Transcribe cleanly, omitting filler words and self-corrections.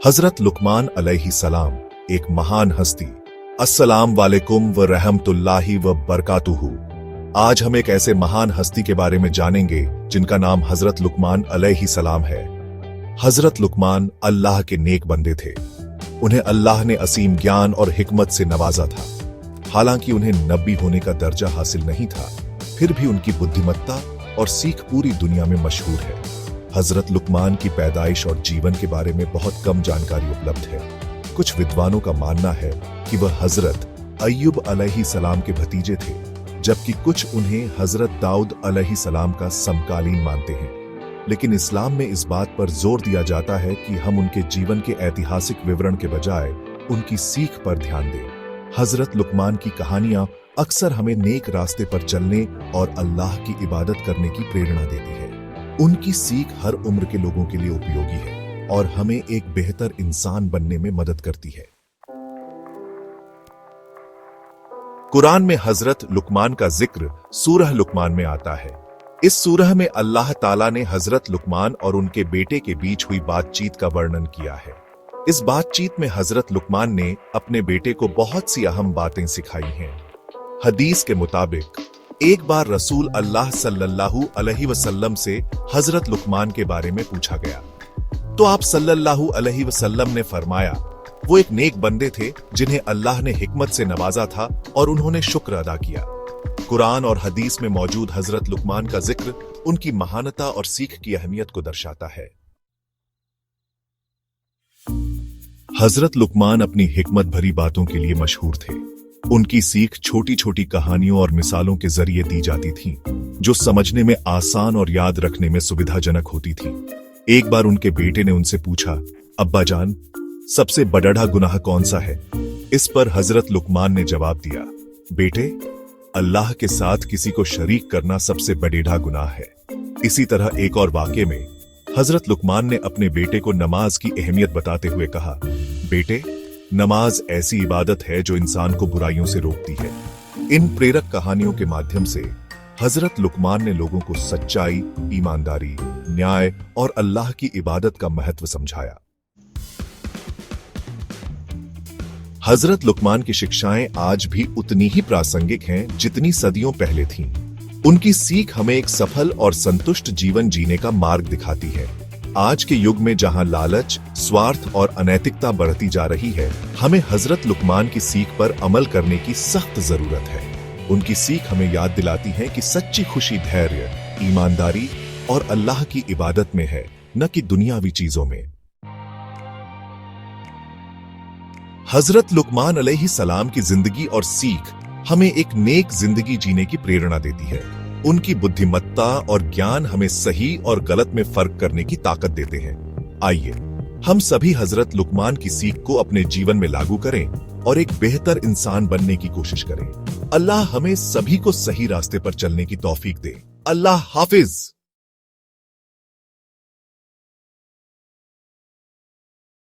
हजरत लुकमान अलैहिस्सलाम एक महान हस्ती। अस्सलाम वालेकुम व रहमतुल्लाहि व बरकातुहू। आज हम एक ऐसे महान हस्ती के बारे में जानेंगे जिनका नाम हजरत लुकमान अलैहिस्सलाम है। हजरत लुकमान अल्लाह के नेक बंदे थे। उन्हें अल्लाह ने असीम ज्ञान और हिकमत से नवाजा था। हालांकि उन्हें नबी होने का दर्जा हासिल नहीं था, फिर भी उनकी बुद्धिमत्ता और सीख पूरी दुनिया में मशहूर है। हजरत लुकमान की पैदाइश और जीवन के बारे में बहुत कम जानकारी उपलब्ध है। कुछ विद्वानों का मानना है कि वह हजरत अय्यूब अलैहिस्सलाम के भतीजे थे, जबकि कुछ उन्हें हजरत दाऊद अलैहिस्सलाम का समकालीन मानते हैं। लेकिन इस्लाम में इस बात पर जोर दिया जाता है कि हम उनके जीवन के ऐतिहासिक विवरण के बजाय उनकी सीख पर ध्यान दें। हजरत लुकमान की कहानियां अक्सर हमें नेक रास्ते पर चलने और अल्लाह की इबादत करने की प्रेरणा देती है। उनकी सीख हर उम्र के लोगों के लिए उपयोगी है और हमें एक बेहतर इंसान बनने में मदद करती है। कुरान में हजरत लुकमान का जिक्र सूरह लुकमान में आता है। इस सूरह में अल्लाह ताला ने हजरत लुकमान और उनके बेटे के बीच हुई बातचीत का वर्णन किया है। इस बातचीत में हजरत लुकमान ने अपने बेटे को बहुत सी अहम बातें सिखाई हैं। हदीस के मुताबिक एक बार रसूल अल्लाह सल्लल्लाहु अलैहि वसल्लम से हजरत लुकमान के बारे में पूछा गया, तो आप सल्लल्लाहु अलैहि वसल्लम ने फरमाया, वो एक नेक बंदे थे जिन्हें अल्लाह ने हिकमत से नवाजा था और उन्होंने शुक्र अदा किया। कुरान और हदीस में मौजूद हजरत लुकमान का जिक्र उनकी महानता और सीख की अहमियत को दर्शाता है। हजरत लुकमान अपनी हिकमत भरी बातों के लिए मशहूर थे। उनकी सीख छोटी छोटी कहानियों और मिसालों के जरिए दी जाती थी, जो समझने में आसान और याद रखने में सुविधाजनक होती थी। एक बार उनके बेटे ने उनसे पूछा, अब्बा जान, सबसे बड़ा गुनाह कौन सा है? इस पर हजरत लुकमान ने जवाब दिया, बेटे, अल्लाह के साथ किसी को शरीक करना सबसे बड़ा गुनाह है। इसी तरह एक और वाक़े में हजरत लुकमान ने अपने बेटे को नमाज की अहमियत बताते हुए कहा, बेटे, नमाज ऐसी इबादत है जो इंसान को बुराइयों से रोकती है। इन प्रेरक कहानियों के माध्यम से हजरत लुकमान ने लोगों को सच्चाई, ईमानदारी, न्याय और अल्लाह की इबादत का महत्व समझाया। हजरत लुकमान की शिक्षाएं आज भी उतनी ही प्रासंगिक हैं जितनी सदियों पहले थीं। उनकी सीख हमें एक सफल और संतुष्ट जीवन जीने का मार्ग दिखाती है। आज के युग में जहां लालच, स्वार्थ और अनैतिकता बढ़ती जा रही है, हमें हजरत लुकमान की सीख पर अमल करने की सख्त जरूरत है। उनकी सीख हमें याद दिलाती है कि सच्ची खुशी धैर्य, ईमानदारी और अल्लाह की इबादत में है, न कि दुनियावी चीजों में। हजरत लुकमान अलैहिस्सलाम की जिंदगी और सीख हमें एक नेक जिंदगी जीने की प्रेरणा देती है। उनकी बुद्धिमत्ता और ज्ञान हमें सही और गलत में फर्क करने की ताकत देते हैं। आइए हम सभी हजरत लुकमान की सीख को अपने जीवन में लागू करें और एक बेहतर इंसान बनने की कोशिश करें। अल्लाह हमें सभी को सही रास्ते पर चलने की तौफीक दे। अल्लाह हाफिज।